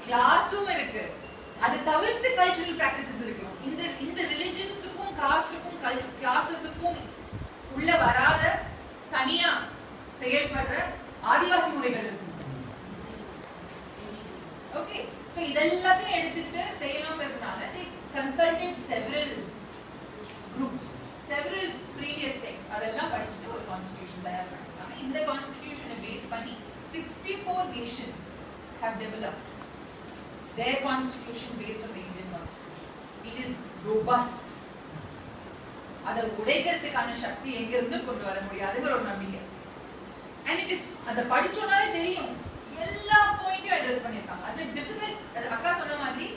கிளாஸும் இருக்கு. அது தவிர்த்து கல்ச்சரல் பிராக்டிசஸ் இருக்கு. இந்த ரிலிஜன்ஸுக்கும் காஸ்டுக்கும் கிளாஸஸுக்கும் உள்ள வராத தனியா செயல்படுற ஆதிவாசி முறைகள் இருக்கு. ஓகே, சோ இதெல்லாத்தையும் எடுத்துட்டு செய்யணும்ங்கிறதுனால they consulted several groups, several previous texts. அதெல்லாம் படிச்சுட்டு ஒரு கான்ஸ்டிடியூஷன் தயார் பண்ணிருக்காங்க. இந்த கான்ஸ்டிடியூஷனை பேஸ் பண்ணி 64 nations have developed their constitution based on the Indian constitution. It is robust. அதை உடைக்கிறதுக்கான சக்தி எங்க இருந்து கொண்டு வர முடியாதுங்கிற ஒரு நம்பிக்கை. And it is அதை படிச்சோனாலே தெரியும் எல்லா பாயிண்ட்டையும் அட்ரஸ் பண்ணிருக்காங்க. அது டிஃபிகல்ட். அது அக்கா சொன்ன மாதிரி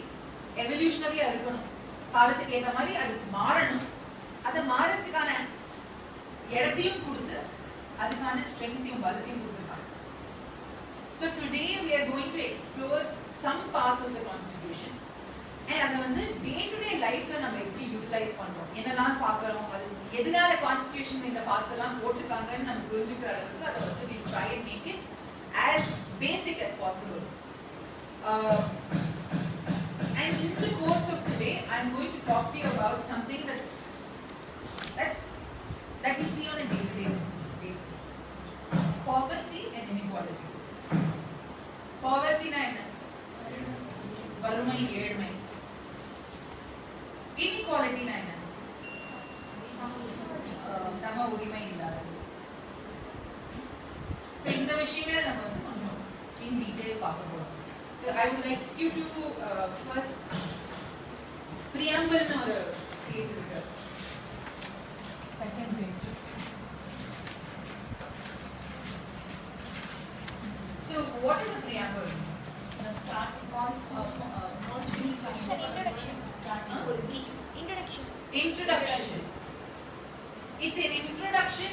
எவல்யூஷனரியா இருக்கணும், காலத்துக்கு ஏற்ற மாதிரி அது மாறணும். அதை மாறதுக்கான இடத்தையும் கொடுத்து அதுக்கான ஸ்ட்ரெங்கையும் பலத்தையும் கொடுத்துருக்காங்க. So today we are going to explore some parts of the constitution and அதை வந்து day to day lifeல நம்ம எப்படி யூட்டிலைஸ் பண்றோம், என்னெல்லாம் பார்க்கறோம், அது எதனால கான்ஸ்டிடியூஷன் இந்த பார்ட்ஸ் எல்லாம் போட்டுருக்காங்கன்னு நம்ம புரிஞ்சுக்கிற அளவுக்கு அதை வந்து we try and make it as basic as possible. And in the course of today I am going to talk to you about something that we see on a day to day basis. Poverty and inequality. Poverty na enna? Varumai, ஏழ்மை. Inequality na enna? சம உரிமை இல்லாதது. So இந்த விஷயங்களை நம்ம வந்து கொஞ்சம் in detail பார்க்க போறோம். So I would like you to first preamble னு ஒரு page இருக்கு. Second page. So what is a preamble? The starting constitution. It's an introduction. Introduction. Introduction. It's an introduction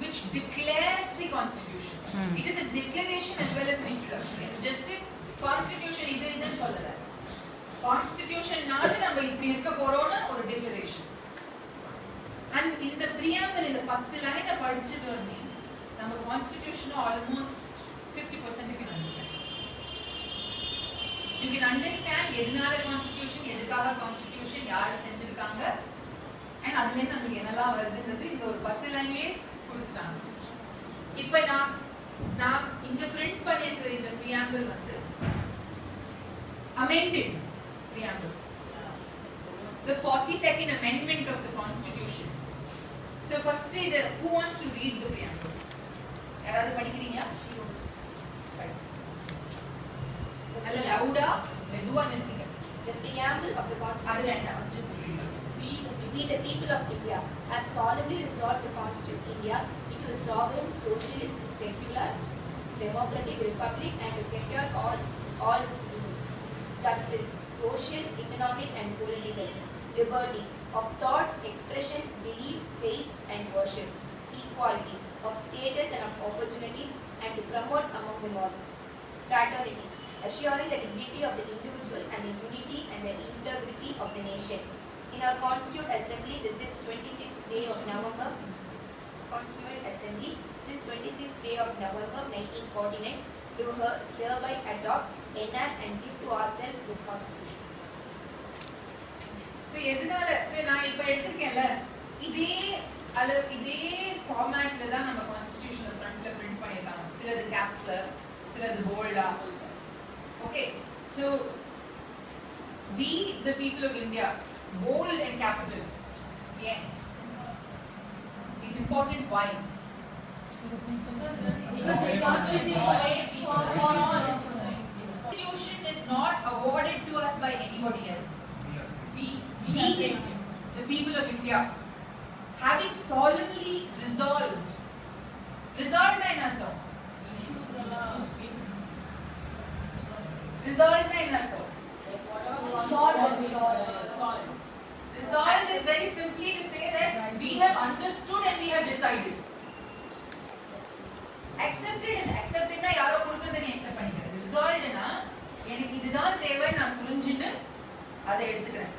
which declares the constitution. It is a declaration as well as an introduction. It is just a constitution. Idhu sollala. Constitution naadu நம்ம இப்படி இருக்க போறோம்னு ஒரு declaration. And in the preamble இந்த 10 line படிச்சதோனே நம்ம constitution almost 50% you can understand. You can understand எதனால constitution, எதுக்காக constitution, யார் செஞ்சிருக்காங்க, and அதுல நமக்கு என்னலாம் வருதுன்றது இந்த ஒரு 10 லைன்லயே கொடுத்துட்டாங்க. இப்போ நான் இங்க print பண்ணிருக்கிற இந்த preamble வந்து amended preamble, the 42nd amendment of the constitution. So firstly, who wants to read the preamble? யாராவது படிக்கிறீங்களா? நல்ல லவுடா மெதுவா நிறுத்துங்க. The preamble of the constitution. We the people of India have solemnly resolved to constitute India into a sovereign, socialist, secular, democratic republic and to secure all its citizens justice, social, economic and political liberty of thought, expression, belief, faith and worship, equality of status and of opportunity, and to promote among them all fraternity, assuring the dignity of the individual and the unity and the integrity of the nation. In our Constituent Assembly, this 26th day of November, Constituent Assembly, this 26th day of November 1949, do hereby adopt, enact and give to ourselves this Constitution. So, எதனால நான் இப்ப எடுத்துக்கேன்ல இதே ஃபார்மேட்ல தான் நம்ம constitution ஃப்ரண்ட்ல print பண்ணிருக்காங்க. சிலது கேப்ஸ்ல, சிலது போல்டா. Okay, so we the people of India, bold and capital. Yeah. It's important why? Because the constitution is not awarded to us by anybody else. We the people of India, having solemnly resolved na enna resolved na enna resolved is very simply to say that we have understood and we have decided. Accepted and accepted na yaro kudukradha nee accept panikira. Resolved na எனக்கு இதுதான் தேவை நான் புரிஞ்சிட்டு அதை எடுத்துக்கிறேன்.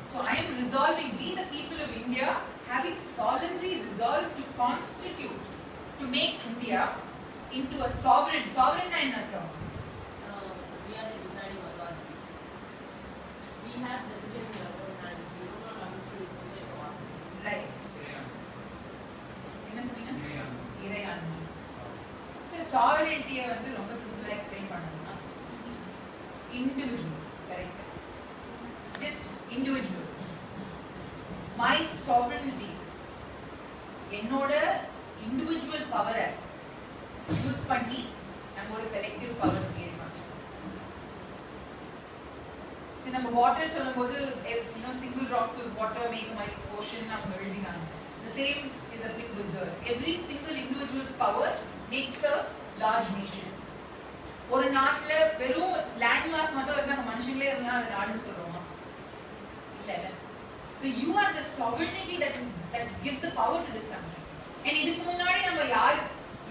So I am resolving, we the people of India, having solemnly resolved to constitute, to make India into a sovereign. Sovereign na enna artham? We are the deciding authority. We have decision in our own hands. We do not have to decide for us. Right. என்ன சொன்னீங்க? இறையாண்மை. So sovereignty வந்து ரொம்ப சிம்பிளா explain பண்ணனும்னா individual, correct? Just individual. My sovereignty என்னோட individual power use பண்ணி நம்ம ஒரு collective power கிரியேட் பண்ணோம். So நம்ம water சொல்லும்போது single drops of water make a mighty ocean நம்ம எழுதினாங்க. The same is applicable here. Every single individual's power makes a large nation. ஒரு நாட்டுல வெறும் லேண்ட் மாஸ் மட்டும் இருந்தா மனுஷங்களே இருந்தா அது நாடுன்னு சொல்றோமா? இல்ல. So you are the sovereignty that gives the power to this country. And இதுக்கு முன்னாடி நம்ம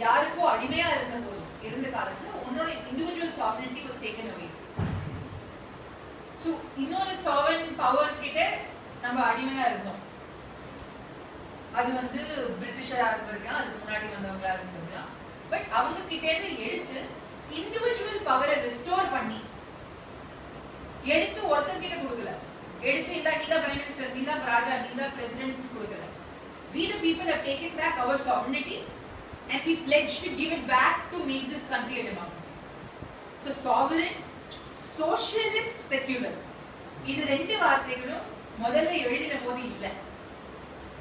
யாருக்கோ அடிமையா இருந்த காலத்துல உன்னோட individual sovereignty was taken away. So இன்னொரு sovereign power கிட்ட நம்ம அடிமையா இருந்தோம். அது வந்து பிரிட்டிஷரா இருந்திருக்கலாம், அதுக்கு முன்னாடி வந்தவங்களா இருந்திருக்கலாம். பட் அவங்க கிட்ட இருந்து எடுத்து individual power-ஐ restore பண்ணி எடுத்து ஒருத்தர் கிட்ட கொடுக்கல. எடுத்து இந்த நீங்க பிரைம் மினிஸ்டர், நீங்க ராஜா, நீங்க பிரசிடென்ட் கொடுக்கல. We the people have taken back our sovereignty and we pledge to give it back to make this country a democracy. So sovereign, socialist, secular. இது ரெண்டு வார்த்தைகளும் முதல்ல எழுதின போது இல்ல.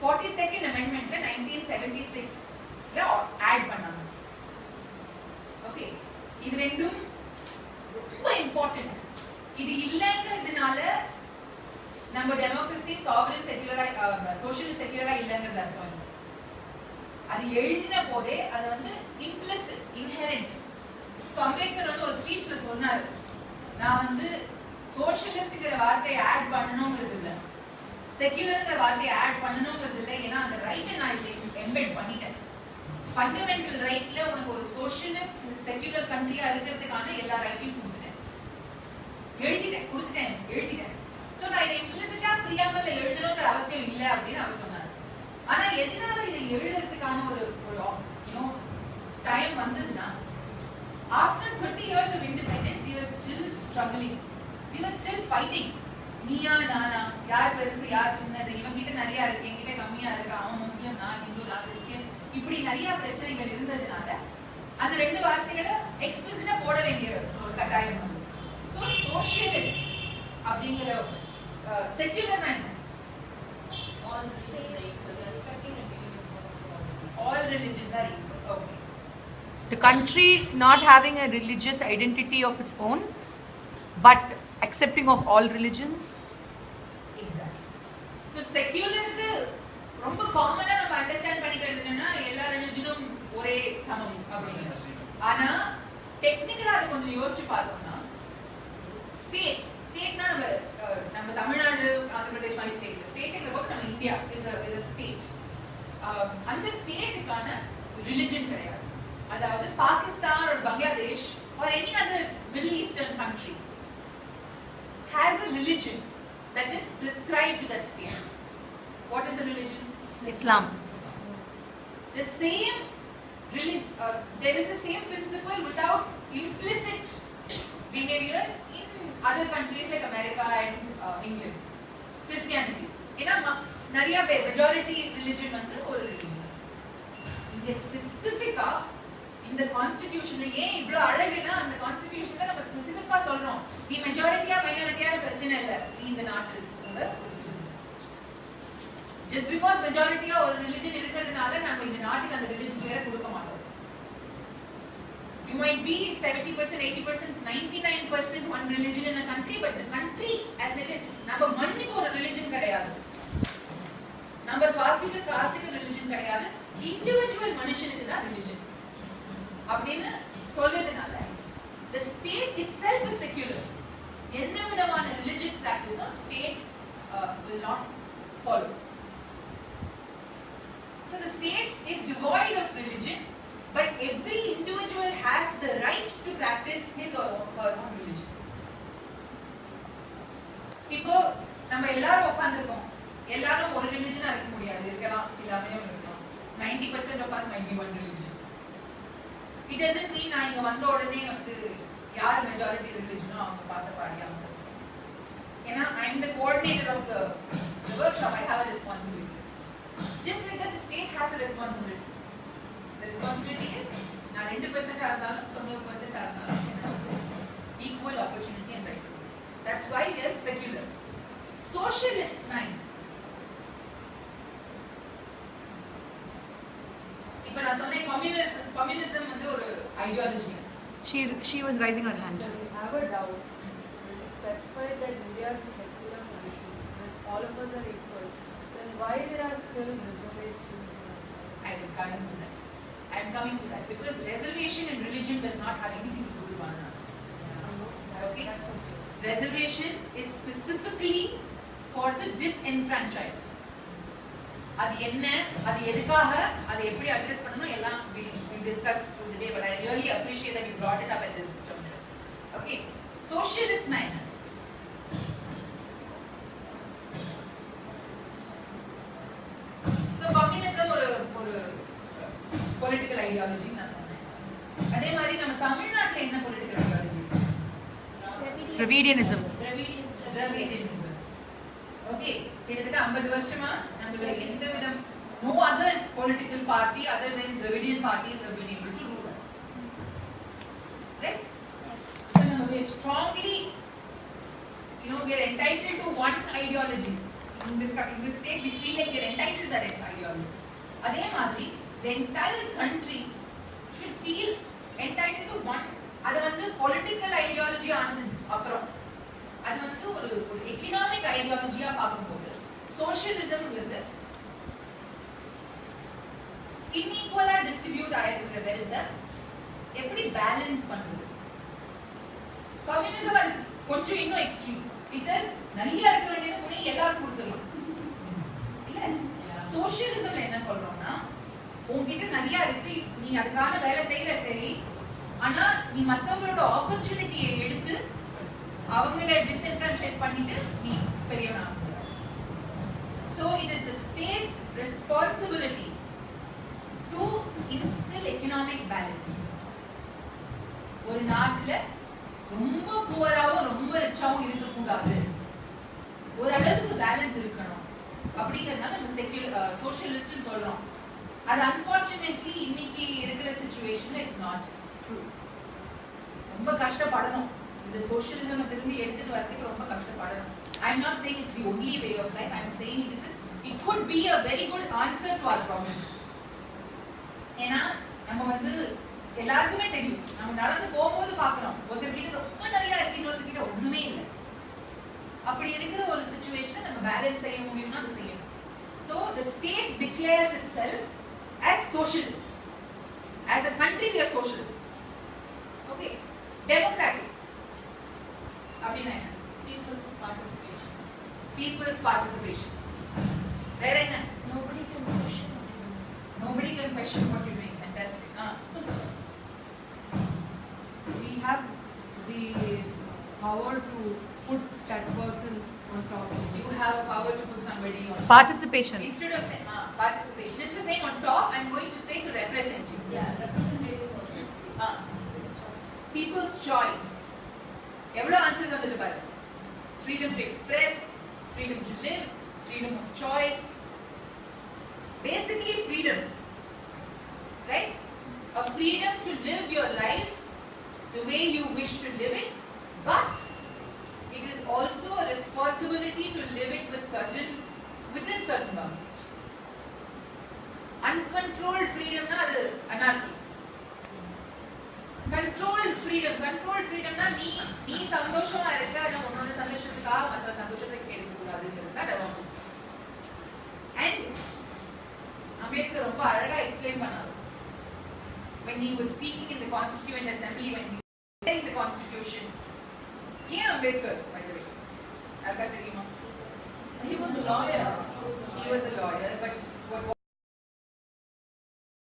42nd amendmentல 1976ல ஆட் பண்ணாங்க. ஓகே, இது ரெண்டும் ரொம்ப இம்பார்ட்டன்ட். இது இல்லங்கிறதுனால நம்ம டெமோக்ரஸி சாவரன் செக்யுலரா சோஷியல் செக்யுலரா இல்லங்கிறது அர்த்தம். அது எழுதின போதே அது வந்து இம்ப்ளிசிட், இன்ஹெரண்ட். சோ அம்பேத்கர் வந்து ஒரு ஸ்பீச்ல சொன்னாரு, நான் வந்து சோஷியலிஸ்ட்ங்கிற வார்த்தையை ஆட் பண்ணணும்ங்கிறது இல்ல, செக்யுலர்ங்கிற வார்த்தையை ஆட் பண்ணணும்ங்கிறது இல்ல. ஏன்னா அந்த ரைட்டை நான் இதுல எம்பெட் பண்ணிட்டேன். ஃபண்டமெண்டல் ரைட்ல உனக்கு ஒரு சோஷியலிஸ்ட் செக்யுலர் கண்ட்ரியா இருக்கிறதுக்கான எல்லா ரைட்டையும் எழுதிட்டேன். சோ நான் இதை இம்ப்ளிசிட்டா பிரியாமல்ல எழுதணும்ங்கிற அவசியம் இல்ல அப்படின்னு அவர் சொன்னார். ஆனா எதனால இதை எழுதுறதுக்கான ஒரு டைம் வந்ததுன்னா, after 30 years of independence we were still struggling, we were still fighting. Neeya Naana, யார் பெருசு யார் சின்னது, இவன் கிட்ட நிறைய இருக்கு, என்கிட்ட கம்மியா இருக்கு, அவன் முஸ்லிம் நான் ஹிந்து நான் கிறிஸ்டியன், இப்படி நிறைய பிரச்சனைகள் இருந்ததுனால அந்த ரெண்டு வார்த்தைகளை எக்ஸ்பிளிசிட்டா போட வேண்டிய ஒரு கட்டாயம் வந்து. சோ சோஷியலிஸ்ட் அப்படிங்கிற செக்யுலர் நான் all religions are equal. Okay. The country not having a religious identity of its own, but accepting of all religions. Exactly. So secular க்கு ரொம்ப காமனா நம்ம அண்டர்ஸ்டாண்ட் பண்ணிக்கிறது என்னன்னா எல்லா ரிலிஜனும் ஒரே சமம் அப்படிங்க. ஆனா டெக்னிக்கலா அது கொஞ்சம் யோசிச்சு பார்த்தோம்னா, ஸ்டேட்னா நம்ம தமிழ்நாடு, ஆந்திர பிரதேஷ் மாதிரி ஸ்டேட்ங்கிற போது நம்ம இந்தியா இஸ் a state. அந்த ஸ்டேட்டுக்கான ரிலிஜன் கிடையாது. அதாவது Pakistan or Bangladesh or any other Middle Eastern country has a religion that is prescribed to that state. What is the religion? Islam. The same religion, there is the same principle without implicit behavior in other countries like America and England. Christianity. ஏன்னா நிறைய பேர் majority religion வந்து ஒரு religion. இங்க ஸ்பெசிஃபிக்கா இந்த கான்ஸ்டிடியூஷன்ல ஏன் இவ்ளோ அழகுனா, அந்த கான்ஸ்டிடியூஷன்ல நம்ம ஸ்பெசிஃபிக்கா சொல்றோம், நீ மெஜாரிட்டியா மைனாரிட்டியா பிரச்சனை இல்ல, நீ இந்த நாட்டில் உள்ள ஒரு சிட்டிசன். Just because மெஜாரிட்டியா ஒரு ரிலிஜன் இருக்கிறதுனால நம்ம இந்த நாட்டுக்கு அந்த ரிலிஜன் வேற கொடுக்க மாட்டோம். You might be 70%, 80%, 99% one religion in a country, but the country as it is, நம்ம மண்ணுக்கு ஒரு ரிலிஜன் கிடையாது, நம்ம சுவாசிக்க காத்துக்கு ரிலிஜன் கிடையாது, இண்டிவிஜுவல் மனுஷனுக்கு தான் ரிலிஜன் அப்படின்னு சொல்றதுனால the state itself is secular. எந்த விதமான religious practice state will not follow. So the state is devoid of religion, but every individual has the right to practice his or her own religion. இப்போ நம்ம எல்லாரும் உட்கார்ந்திருக்கோம், எல்லாரும் ஒரு ரிலிஜனா இருக்க முடியாது, இருக்கலாம், இல்லாமலே இருக்கலாம். 90% of us might be one religion. It doesn't mean நான் இங்க வந்த உடனே வந்து யார் majority religion அவங்க பாட்ட பாடியாங்க. ஏன்னா I am the coordinator of the workshop, I have a responsibility. Just like that the state has a responsibility. The responsibility is நான் 2% இருந்தாலும் 90% இருந்தாலும் equal opportunity and right. That's why we are secular. Socialist 9. இப்ப நான் சொன்னேன் communism வந்து ஒரு ideology. She was raising her hand. I have a doubt. It specified that India is a secular country and all of us are equal. Then why there are still reservations? I am coming to that. I am coming to that because reservation in religion does not have anything to do with one another. Okay? Reservation is specifically for the disenfranchised. அது என்ன, அது எதுக்காக, அதை எப்படி address பண்ணணும் எல்லாம் we discuss through the day, but I really appreciate that you brought it up at this juncture. Okay, socialist man. So communism ஒரு political ideology நான் சொன்னேன். அதே மாதிரி நம்ம தமிழ்நாட்டுல என்ன political ideology? Dravidianism. Dravidianism. Okay, கிட்டத்தட்ட 50 வருஷமா நம்மள எந்த விதம் no other political party other than Dravidian parties have been able to rule us. Right? So now we are strongly, we are entitled to one ideology. In this state, we feel like we are entitled to that ideology. அதே மாதிரி the entire country should feel entitled to one. அது வந்து political ideology ஆனது அப்புறம் அது வந்து ஒரு economic ஐடியாலஜியா பார்க்கும்போது சோஷியலிசம்ங்கிறது இன்ஈக்குவலா டிஸ்ட்ரிபியூட் ஆயிருக்கிற வெல்த் எப்படி பேலன்ஸ் பண்றது. கம்யூனிசம் அது கொஞ்சம் இன்னும் எக்ஸ்ட்ரீம். இட் இஸ் நிறைய இருக்க வேண்டியது கூட எல்லாரும் கொடுத்துடலாம் இல்ல. சோஷியலிசம்ல என்ன சொல்றோம்னா உன்கிட்ட நிறைய இருக்கு, நீ அதுக்கான வேலை செய்யல சரி, ஆனா நீ மத்தவங்களோட ஆப்பர்ச்சுனிட்டியை எடுத்து அவங்கள disenfranchise பண்ணிட்டு நீ பெரியவனா. So it is the state's responsibility to instill economic balance. ஒரு நாட்டுல ரொம்ப புவராவும் ரொம்ப ரிச்சாவும் இருக்க கூடாது, ஒரு அளவுக்கு பேலன்ஸ் இருக்கணும் அப்படிங்கறதுனால நம்ம செக்யூலர் சோஷியலிஸ்ட்னு சொல்றோம். அது அன்பார்ச்சுனேட்லி இன்னைக்கு இருக்கிற சிச்சுவேஷன்ல இட்ஸ் நாட் ட்ரூ. ரொம்ப கஷ்டப்படணும் இந்த சோஷியலிசம் திரும்பி எடுத்துட்டு வரதுக்கு, ரொம்ப கஷ்டப்படணும். I am not saying it's the only way of life. I am saying it could be a very good answer to our problems. ஏன்னா நம்ம வந்து எல்லாருக்குமே தெரியும், நம்ம நடந்து போகும்போது பார்க்கிறோம் ஒருத்தர்கிட்ட ரொம்ப நிறைய இருக்கு, இன்னொருத்தர்கிட்ட ஒண்ணுமே இல்லை. அப்படி இருக்கிற ஒரு சிச்சுவேஷனை நம்ம பேலன்ஸ் செய்ய முடியும்னா அதை செய்யணும். So the state declares itself as socialist. As a country we are socialist. Okay. Democratic. அப்படின்னா என்ன? People's participation. வேற என்ன? Nobody can question. Nobody can question what you're doing. Fantastic. We have the power to put that person on top. You have a power to put somebody on top. Participation. Instead of saying participation, instead of saying on top, I'm going to say to represent you. Yeah, representative also. People's choice. எவ்வளவு answers வந்துட்டு பாரு. Freedom to express, freedom to live, freedom of choice. Basically freedom. Right? A freedom to live your life the way you wish to live it, but it is also a responsibility to live it within certain boundaries. Uncontrolled freedom na adu anarchy. Controlled freedom na நீ சந்தோஷமா இருக்க, ஆனா உன்னோட சந்தோஷத்துக்காக மத்த சந்தோஷத்தை கெடுக்க கூடாதுங்கிறது தான் democracy. And அம்பேத்கர் ரொம்ப அழகா எக்ஸ்பிளைன் பண்ணாரு. When he was speaking in the Constituent Assembly, when he was writing the Constitution, ஏன் அம்பேத்கர் by the way? யாருக்கா தெரியுமா? He was a lawyer. He was a lawyer, but what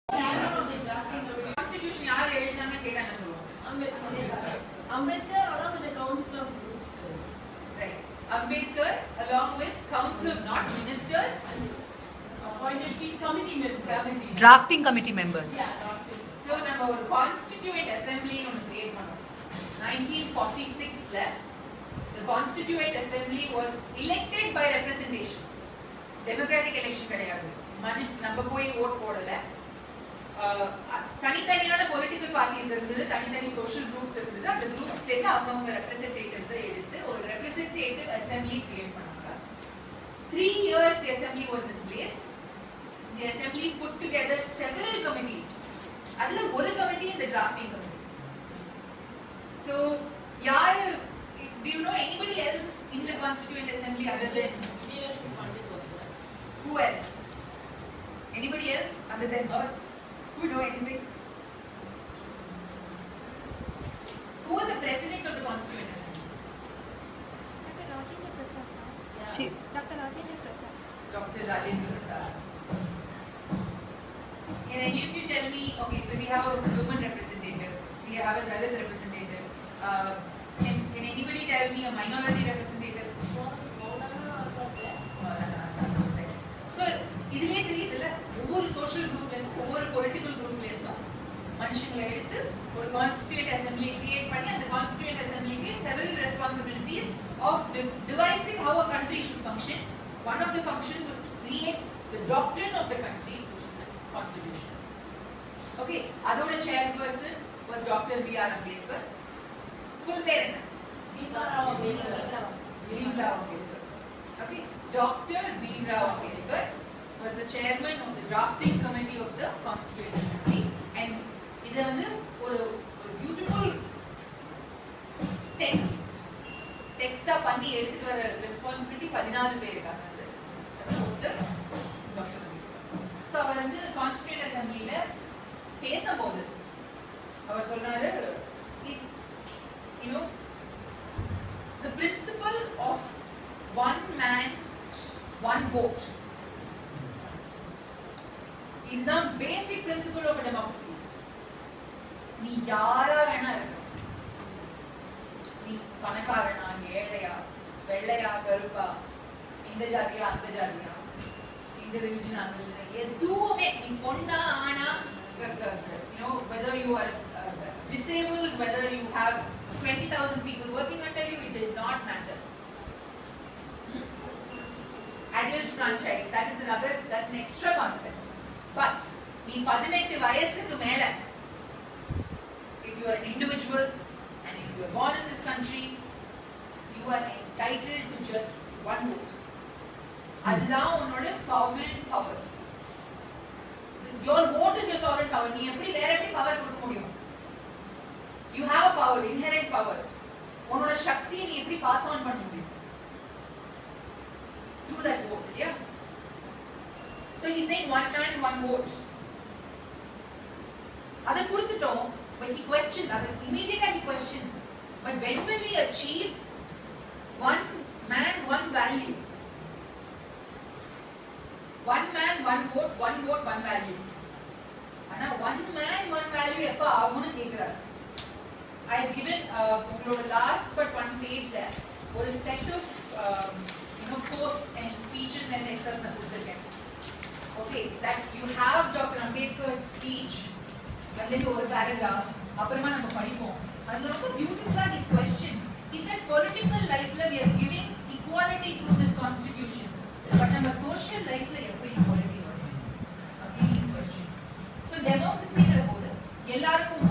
Chairman of the drafting committee. Constitution யார் எழுதினாங்கன்னு கேட்டா என்ன சொல்லுவாங்க? Ambedkar along with the Council of Ministers. Right. Ambedkar along with Council of not ministers, Appointed committee members. committee. Drafting committee members. Yeah, drafting. So நம்ம ஒரு Constituent Assembly னு create பண்ணோம் 1946 ல. The Constituent Assembly was elected by representation. Democratic election கிடையாது. நம்ம போய் vote போடல. தனித்தனியான பொலிட்டிக்கல் பார்ட்டிஸ் இருந்தது, தனித்தனி சோஷியல் குரூப்ஸ் இருந்தது. அந்த குரூப்ஸ்ல இருந்து அவங்க ரெப்ரசன்டேட்டிவ்ஸ் எடுத்து ஒரு ரெப்ரசன்டேட்டிவ் அசெம்பிளி கிரியேட் பண்ணாங்க. 3 years the assembly was in place. The assembly put together several committees. அதுல ஒரு committee இந்த drafting committee. So யாரு, do you know anybody else in the Constituent Assembly other than who else? Anybody else other than her? Who know anything? Who was the president of the Constituent Assembly? Dr. Rajendra Prasad. Can any of you tell me, okay, so we have a woman representative, we have a Dalit representative, can anybody tell me a minority representative? So, இதுலயே தெரியுதுல, ஒவ்வொரு social குரூப்ல இருந்து, ஒவ்வொரு political குரூப்ல இருந்தும் மனுஷங்களை எடுத்து ஒரு கான்ஸ்டிடியூயன்ட் அசெம்பிளி கிரியேட் பண்ணி அந்த constituent அசெம்பிளிக்கு several responsibilities of devising how a country should function. One of the functions was to create the doctrine of the country, which is the constitution. Okay, அதோட chairperson was Dr. B.R. Ambedkar. Full பேர் என்ன? Bhimrao Ambedkar. Okay, Dr. B.R. Ambedkar was the chairman of the drafting committee of the Constituent Assembly, and இது வந்து ஒரு beautiful டெக்ஸ்டா பண்ணி எடுத்துட்டு வர responsibility 14 பேர் இருக்காங்க. அது ஒருத்தர் டாக்டர் அம்பேத்கர். சோ அவர் வந்து கான்ஸ்டிடியூயன்ட் அசெம்பிளில பேசும்போது அவர் சொன்னாரு, you know, the principle of one man one vote is the basic principle of a democracy. நீ யாரா வேணா இருக்க, நீ பணக்காரனா ஏழையா வெள்ளையா கருப்பா இந்த ஜாதியா அந்த ஜாதியா இந்த ரிலிஜன் அந்த எதுவுமே, நீ பொண்ணா ஆனா, you know, whether you are disabled, whether you have 20,000 people working under you, it does not matter. Adult franchise, that is another, that's an extra concept. But நீ 18 வயசுக்கு மேல, if you are an individual and if you are born in this country, you are entitled to just one vote. அதுதான் உன்னோட sovereign power. Your vote is your sovereign power. நீ எப்படி வேற எப்படி power கொடுக்க முடியும்? You have a power, inherent power. உன்னோட சக்தியை நீ எப்படி பாஸ் ஆன் பண்ண முடியும்? Through that vote, yeah. So he's saying one man, one vote. அதை கொடுத்துட்டோம், but he questions, immediately he questions. But when will we achieve one man, one value? One man, one vote, one value. ஆனா one man, one value எப்ப ஆகும்னு கேக்குறாரு. I have given உங்களோட last but one page there ஒரு set of quotes and speeches and excerpts நான் கொடுத்திருக்கேன். Okay, that you have Dr. Ambedkar's speech, and then ஒரு paragraph, அப்புறமா நம்ம படிப்போம். அதுல ரொம்ப beautiful this question. He said political life la we are giving equality through this constitution, but நம்ம social life la எப்ப equality வரும்? Okay, this question. So democracy ங்கற போது எல்லாருக்கும்